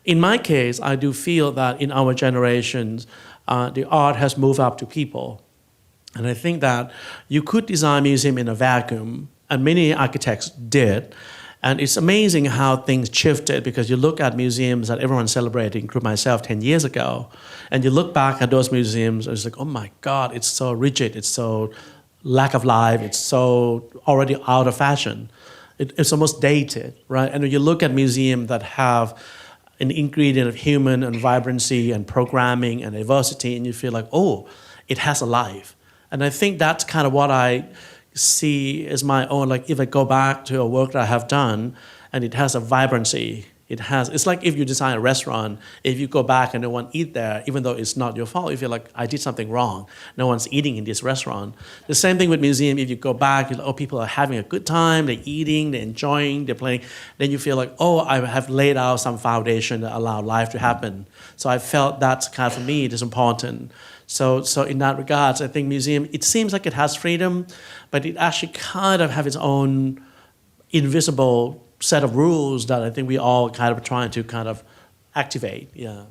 In my case, I do feel that in our generations, the art has moved up to people. And I think that you could design a museum in a vacuum, and many architects did. And it's amazing how things shifted, because you look at museums that everyone celebrated, including myself, 10 years ago, and you look back at those museums, and it's like, oh my God, it's so rigid, it's so lack of life, it's so already out of fashion. It's almost dated, right? And when you look at museums that have an ingredient of human and vibrancy and programming and diversity, and you feel like, oh, it has a life. And I think that's kind of what I see as my own, like if I go back to a work that I have done and it has a vibrancy, it's like if you design a restaurant, if you go back and no one eat there, even though it's not your fault, you feel like I did something wrong. No one's eating in this restaurant. The same thing with museum. If you go back, people are having a good time, they're eating, they're enjoying, they're playing. Then you feel like, I have laid out some foundation that allow life to happen. So I felt that's kind of, for me, it is important. So in that regards, I think museum, it seems like it has freedom, but it actually kind of have its own invisible set of rules that I think we all kind of trying to kind of activate. Yeah.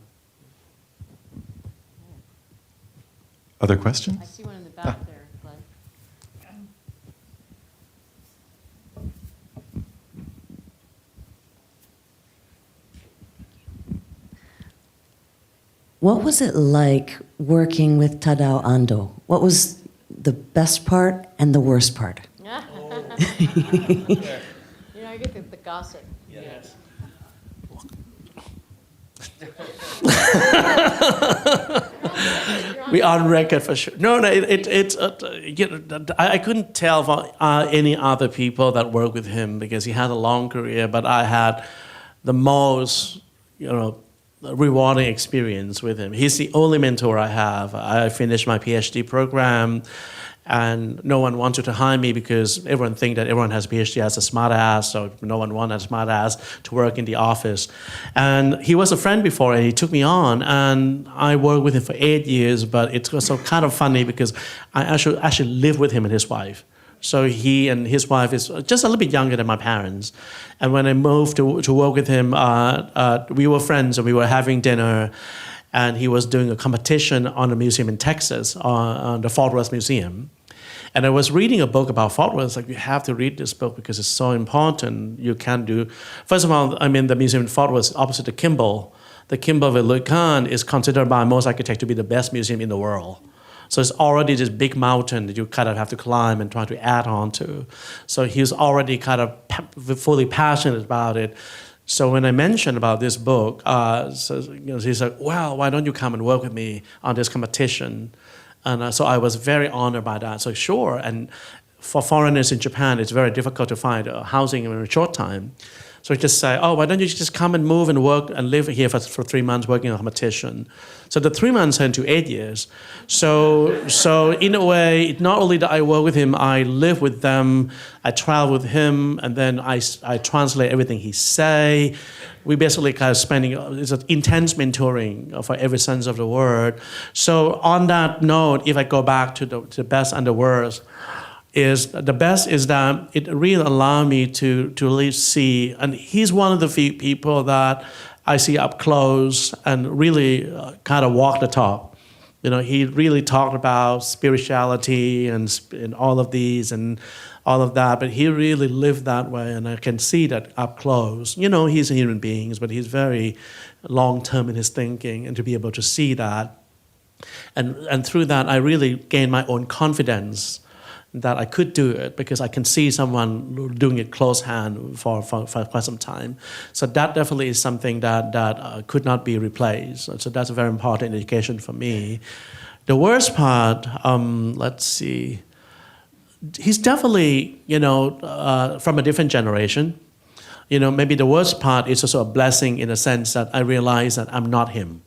Other questions? I see one in the back there, Glenn. What was it like working with Tadao Ando? What was the best part and the worst part? I get the gossip. Yes. We are on record for sure. No, I couldn't tell for any other people that work with him, because he had a long career, but I had the most, rewarding experience with him. He's the only mentor I have. I finished my PhD program, and no one wanted to hire me because everyone thinks that everyone has a PhD as a smart ass, so no one wanted a smart ass to work in the office. And he was a friend before, and he took me on, and I worked with him for 8 years, but it was so kind of funny because I actually lived with him and his wife. So he and his wife is just a little bit younger than my parents. And when I moved to work with him, we were friends and we were having dinner, and he was doing a competition on a museum in Texas, on the Fort Worth Museum. And I was reading a book about Fort Worth. Like, you have to read this book because it's so important. You can do, first of all, the museum in Fort Worth is opposite the Kimball. The Kimball with Louis Kahn is considered by most architects to be the best museum in the world. So it's already this big mountain that you kind of have to climb and try to add on to. So he was already kind of fully passionate about it. So when I mentioned about this book, he's like, well, why don't you come and work with me on this competition? And so I was very honored by that. So sure, and for foreigners in Japan, it's very difficult to find housing in a short time. So he just say, oh, why don't you just come and move and work and live here for 3 months working on competition. So the 3 months turned to 8 years. So in a way, not only that I work with him, I live with them, I travel with him, and then I translate everything he say. We basically kind of spending, it's an intense mentoring for every sense of the word. So on that note, if I go back to the best and the worst, is the best is that it really allowed me to really see, and he's one of the few people that I see up close and really kind of walk the talk. You know, he really talked about spirituality and all of these and all of that, but he really lived that way, and I can see that up close. You know, he's a human being, but he's very long-term in his thinking, and to be able to see that. And through that, I really gained my own confidence that I could do it, because I can see someone doing it close hand for quite some time. So that definitely is something that could not be replaced. So that's a very important education for me. The worst part, let's see, he's definitely, from a different generation. Maybe the worst part is also a blessing in the sense that I realize that I'm not him.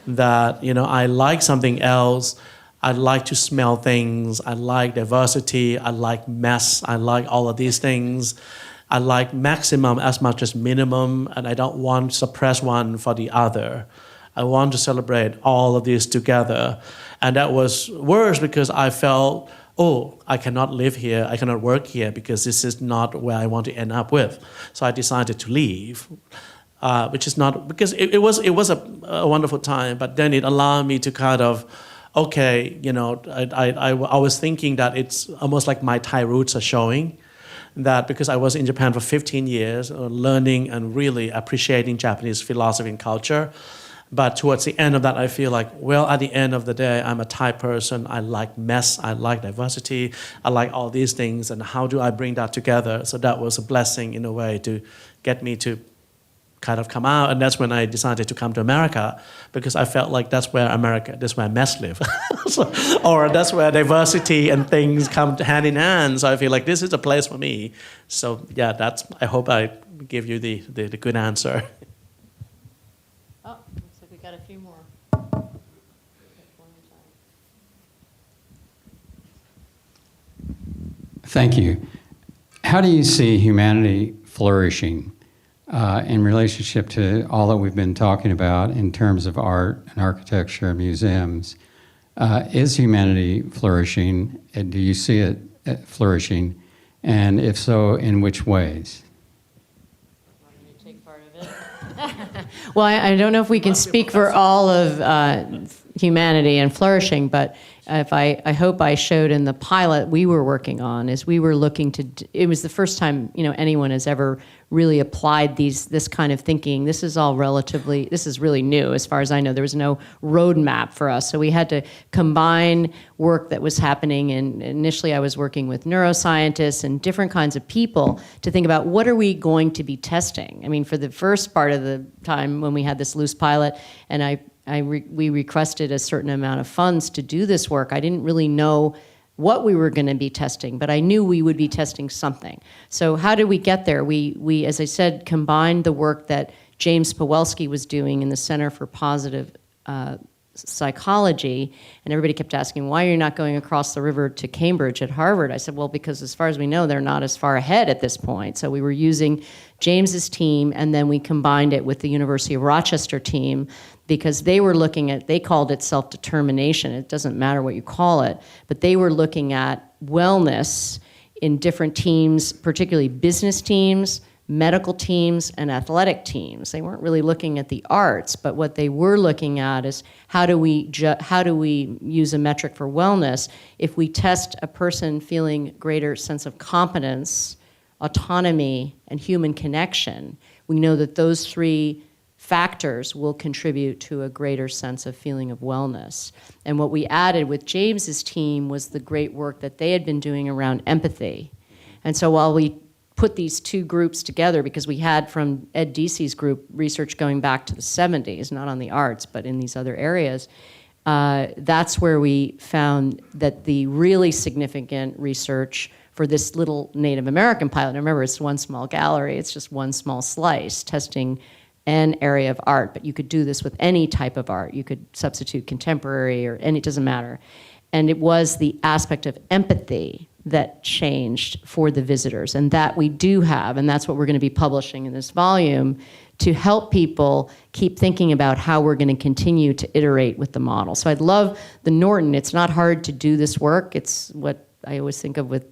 That, I like something else. I like to smell things. I like diversity. I like mess. I like all of these things. I like maximum as much as minimum, and I don't want to suppress one for the other. I want to celebrate all of these together. And that was worse because I felt, I cannot live here. I cannot work here because this is not where I want to end up with. So I decided to leave. Which is not, because it was a wonderful time, but then it allowed me to kind of, I was thinking that it's almost like my Thai roots are showing, that because I was in Japan for 15 years, learning and really appreciating Japanese philosophy and culture, but towards the end of that, I feel like, well, at the end of the day, I'm a Thai person. I like mess. I like diversity. I like all these things, and how do I bring that together? So that was a blessing in a way to get me to kind of come out, and that's when I decided to come to America, because I felt like that's where mess live, or that's where diversity and things come hand in hand. So I feel like this is a place for me. So yeah, I hope I give you the good answer. Oh, looks like we got a few more. Thank you. How do you see humanity flourishing in relationship to all that we've been talking about in terms of art and architecture and museums? Is humanity flourishing? Do you see it flourishing? And if so, in which ways? Want me to take part of it? Well, I don't know if we can speak for all of humanity and flourishing, but I hope I showed in the pilot we were working on is we were looking to, it was the first time, anyone has ever really applied this kind of thinking. This is really new as far as I know. There was no roadmap for us. So we had to combine work that was happening, and initially I was working with neuroscientists and different kinds of people to think about what are we going to be testing. I mean, for the first part of the time when we had this loose pilot, and we requested a certain amount of funds to do this work, I didn't really know what we were going to be testing, but I knew we would be testing something. So how did we get there? We, as I said, combined the work that James Pawelski was doing in the Center for Positive Psychology, and everybody kept asking, why are you not going across the river to Cambridge at Harvard? I said, well, because as far as we know, they're not as far ahead at this point. So we were using James's team, and then we combined it with the University of Rochester team, because they were looking at, they called it self-determination. It doesn't matter what you call it, but they were looking at wellness in different teams, particularly business teams, medical teams, and athletic teams. They weren't really looking at the arts, but what they were looking at is how do we use a metric for wellness if we test a person feeling greater sense of competence, autonomy, and human connection. We know that those three factors will contribute to a greater sense of feeling of wellness. And what we added with James's team was the great work that they had been doing around empathy. And so while we put these two groups together, because we had from Ed Deasy's group research going back to the 70s, not on the arts, but in these other areas, that's where we found that the really significant research for this little Native American pilot. And remember, it's one small gallery. It's just one small slice testing an area of art. But you could do this with any type of art. You could substitute contemporary or any, it doesn't matter. And it was the aspect of empathy that changed for the visitors. And that we do have, and that's what we're going to be publishing in this volume, to help people keep thinking about how we're going to continue to iterate with the model. So I'd love the Norton. It's not hard to do this work. It's what I always think of with,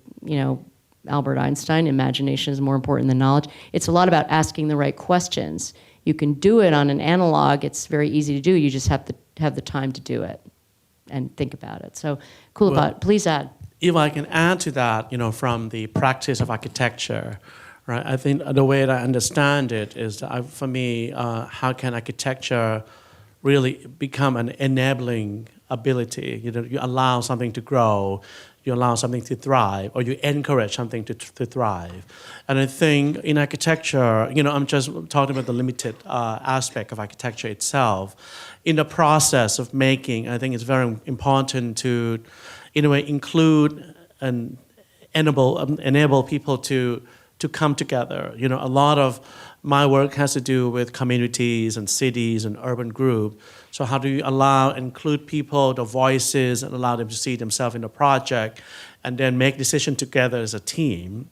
Albert Einstein, imagination is more important than knowledge. It's a lot about asking the right questions. You can do it on an analog. It's very easy to do. You just have to have the time to do it and think about it. So, Kulapat, please add. If I can add to that, from the practice of architecture, right? I think the way that I understand it is, for me, how can architecture really become an enabling ability? You allow something to grow, you allow something to thrive, or you encourage something to thrive. And I think in architecture, I'm just talking about the limited aspect of architecture itself. In the process of making, I think it's very important to, in a way, include and enable people to come together. A lot of my work has to do with communities and cities and urban groups. So how do you include people, the voices, and allow them to see themselves in the project, and then make decisions together as a team?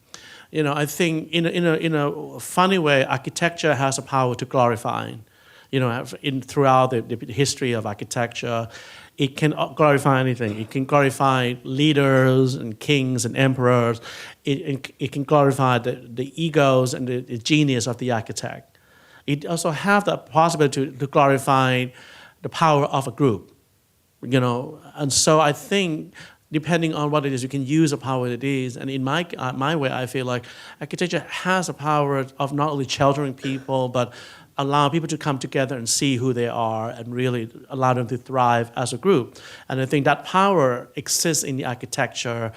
I think in a funny way, architecture has a power to glorify. Throughout the history of architecture, it can glorify anything. It can glorify leaders and kings and emperors. It can glorify the egos and the genius of the architect. It also have the possibility to glorify the power of a group. And so I think, depending on what it is, you can use the power it is. And in my way, I feel like architecture has a power of not only sheltering people, but allow people to come together and see who they are and really allow them to thrive as a group. And I think that power exists in the architecture,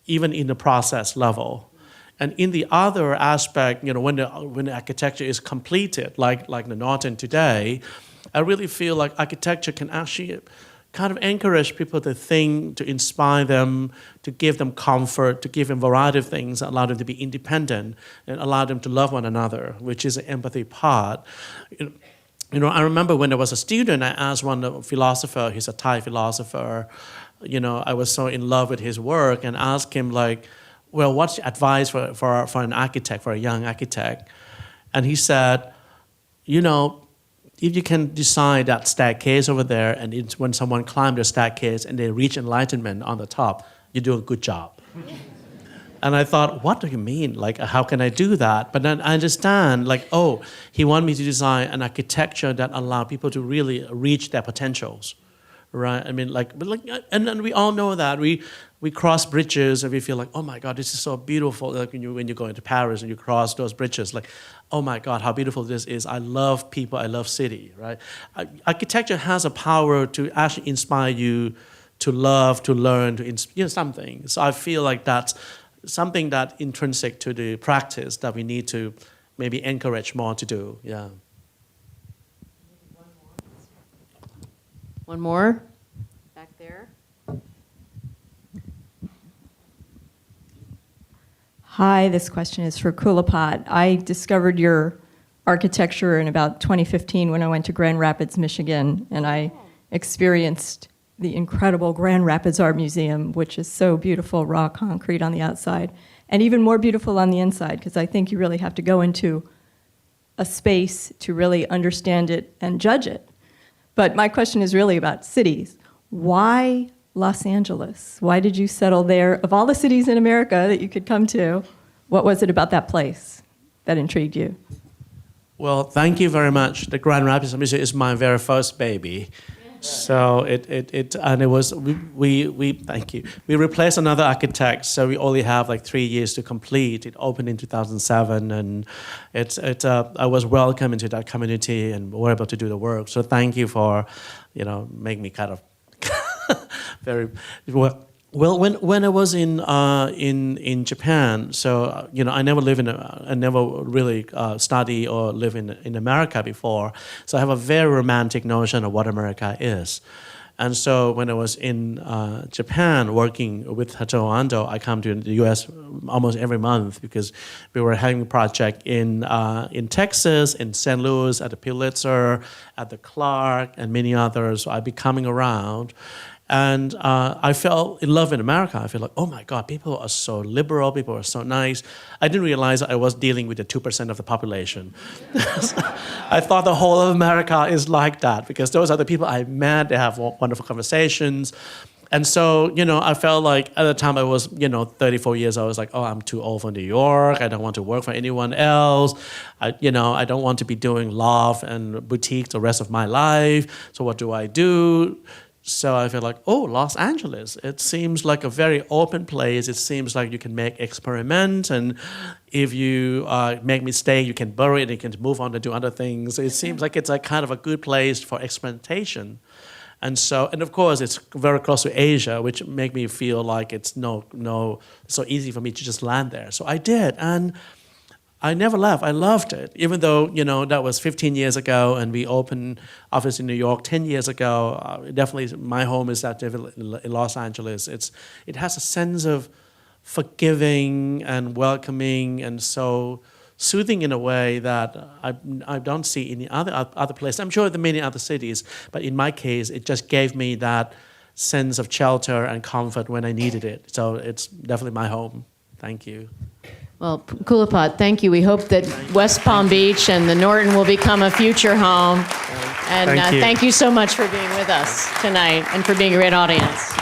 even in the process level. And in the other aspect, when the architecture is completed, like the Norton today, I really feel like architecture can actually kind of encourage people to think, to inspire them, to give them comfort, to give them a variety of things, allow them to be independent, and allow them to love one another, which is the empathy part. I remember when I was a student, I asked one philosopher, he's a Thai philosopher, I was so in love with his work, and asked him, what's your advice for an architect, for a young architect? And he said, if you can design that staircase over there, and it's when someone climbs the staircase and they reach enlightenment on the top, you do a good job. And I thought, what do you mean? How can I do that? But then I understand, he wanted me to design an architecture that allows people to really reach their potentials, right? I mean, and then we all know that we cross bridges and we feel like, oh my God, this is so beautiful. Like when you go into Paris and you cross those bridges, oh my God, how beautiful this is. I love people, I love city, right? Architecture has a power to actually inspire you to love, to learn, to something. So I feel like that's something that intrinsic to the practice that we need to maybe encourage more to do, yeah. One more, back there. Hi, this question is for Kulapat. I discovered your architecture in about 2015 when I went to Grand Rapids, Michigan, and I experienced the incredible Grand Rapids Art Museum, which is so beautiful, raw concrete on the outside, and even more beautiful on the inside, because I think you really have to go into a space to really understand it and judge it. But my question is really about cities. Why Los Angeles? Why did you settle there? Of all the cities in America that you could come to, what was it about that place that intrigued you? Well, thank you very much. The Grand Rapids Museum is my very first baby. So we thank you. We replaced another architect, so we only have 3 years to complete. It opened in 2007, and I was welcome into that community and were able to do the work. So thank you for, making me kind of very well. When I was in Japan, so I never really study or live in America before. So I have a very romantic notion of what America is, And so when I was in Japan working with Tadao Ando, I come to the U.S. almost every month because we were having a project in Texas, in St. Louis, at the Pulitzer, at the Clark, and many others. So I'd be coming around. And I fell in love in America. I feel like, oh my God, people are so liberal, people are so nice. I didn't realize I was dealing with the 2% of the population. I thought the whole of America is like that because those are the people I met, they have wonderful conversations. And so, I felt like at the time I was, 34 years old, I was like, oh, I'm too old for New York. I don't want to work for anyone else. I don't want to be doing loft and boutique the rest of my life. So what do I do? So I feel like, oh, Los Angeles. It seems like a very open place. It seems like you can make experiments, and if you make mistake, you can bury it and you can move on to do other things. It seems like it's a kind of a good place for experimentation. And of course, it's very close to Asia, which make me feel like it's so easy for me to just land there. So I did, and I never left. I loved it, even though, that was 15 years ago, and we opened office in New York 10 years ago. Definitely, my home is in Los Angeles. It has a sense of forgiving and welcoming and so soothing in a way that I don't see in other places. I'm sure there are many other cities, but in my case, it just gave me that sense of shelter and comfort when I needed it. So it's definitely my home. Thank you. Well, Kulapat, thank you. We hope that West Palm Beach and the Norton will become a future home. And Thank you. Thank you so much for being with us tonight and for being a great audience.